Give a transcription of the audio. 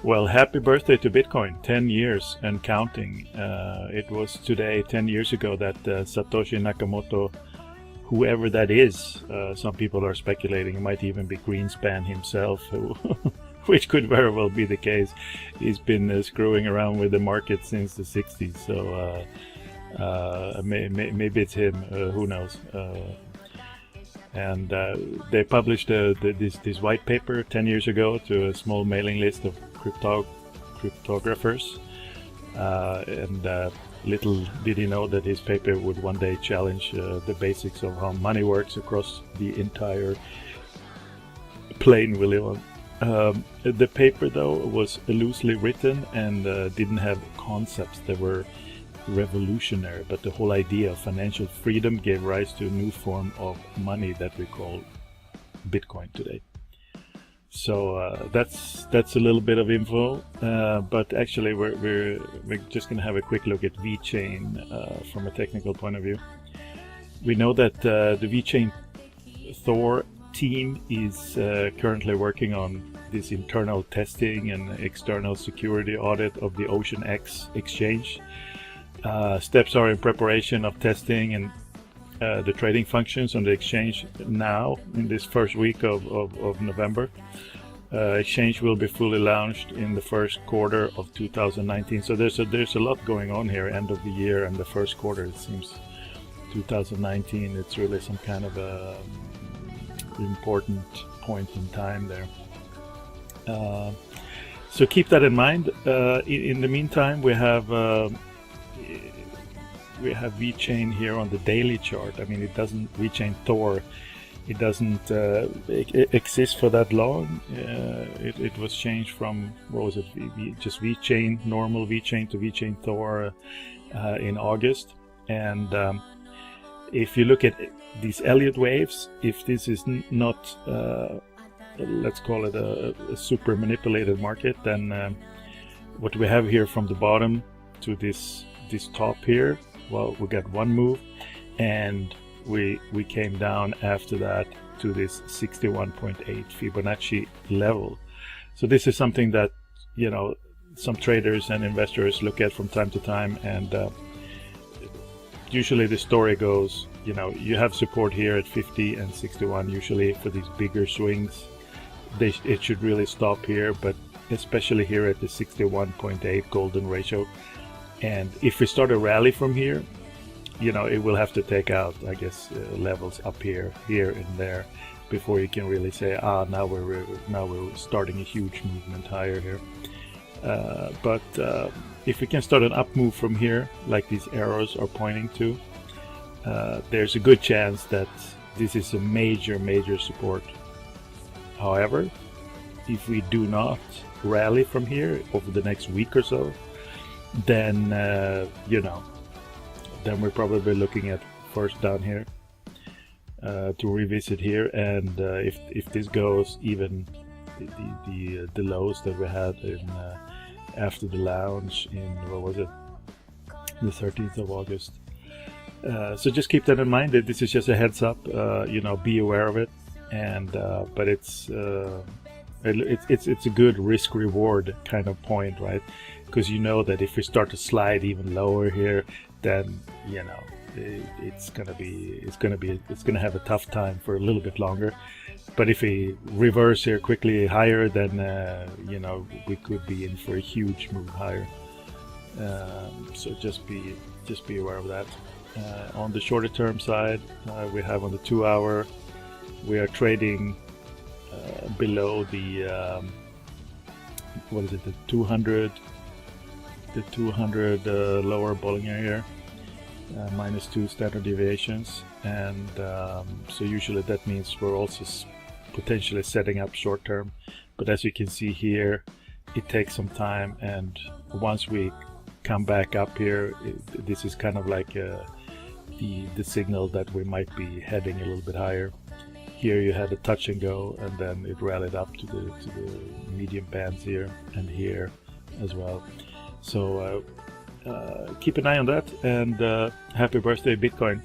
Well, happy birthday to Bitcoin, 10 years and counting. It was today, 10 years ago, that Satoshi Nakamoto, whoever that is, some people are speculating it might even be Greenspan himself, which could very well be the case. He's been screwing around with the market since the 60s, so maybe it's him, who knows. And they published this white paper 10 years ago to a small mailing list of cryptographers, and little did he know that his paper would one day challenge the basics of how money works across the entire plane we live on. The paper, though, was loosely written and didn't have concepts that were revolutionary, but the whole idea of financial freedom gave rise to a new form of money that we call Bitcoin today. So that's a little bit of info, but actually we're just going to have a quick look at VECHAIN from a technical point of view. We know that the VECHAIN Thor team is currently working on this internal testing and external security audit of the OceanX exchange. Steps are in preparation of testing and the trading functions on the exchange now in this first week of November. Exchange will be fully launched in the first quarter of 2019. So there's a lot going on here, end of the year and the first quarter. It seems 2019, it's really some kind of a important point in time there. So keep that in mind. In the meantime, we have VECHAIN here on the daily chart. I mean, it doesn't, VECHAIN Thor, it doesn't exist for that long. It was changed from, what was it, just VECHAIN, normal VECHAIN to VECHAIN Thor in August. And if you look at these Elliott waves, if this is not, let's call it a super manipulated market, then what we have here from the bottom to this top here, well, we got one move, and we came down after that to this 61.8 Fibonacci level. So this is something that, you know, some traders and investors look at from time to time, and usually the story goes, you know, you have support here at 50 and 61 usually for these bigger swings. It should really stop here, but especially here at the 61.8 golden ratio. And if we start a rally from here, you know, it will have to take out, I guess, levels up here and there before you can really say, now we're starting a huge movement higher here. But if we can start an up move from here, like these arrows are pointing to, there's a good chance that this is a major support. However, if we do not rally from here over the next week or so, then you know, then we're probably looking at first down here to revisit here, and if this goes even the lows that we had in after the launch in, what was it, the 13th of August. So just keep that in mind, that this is just a heads up, you know, be aware of it, and but it's a good risk reward kind of point, right? Because you know that if we start to slide even lower here, then, you know, it's gonna have a tough time for a little bit longer. But if we reverse here quickly higher, then you know, we could be in for a huge move higher. So just be aware of that. On the shorter term side, we have on the 2 hour, we are trading below the what is it, the 200 lower Bollinger here, -2 standard deviations, and so usually that means we're also potentially setting up short term. But as you can see here, it takes some time, and once we come back up here, this is kind of like the signal that we might be heading a little bit higher. Here you had a touch and go, and then it rallied up to the medium bands here and here as well. So keep an eye on that, and happy birthday Bitcoin.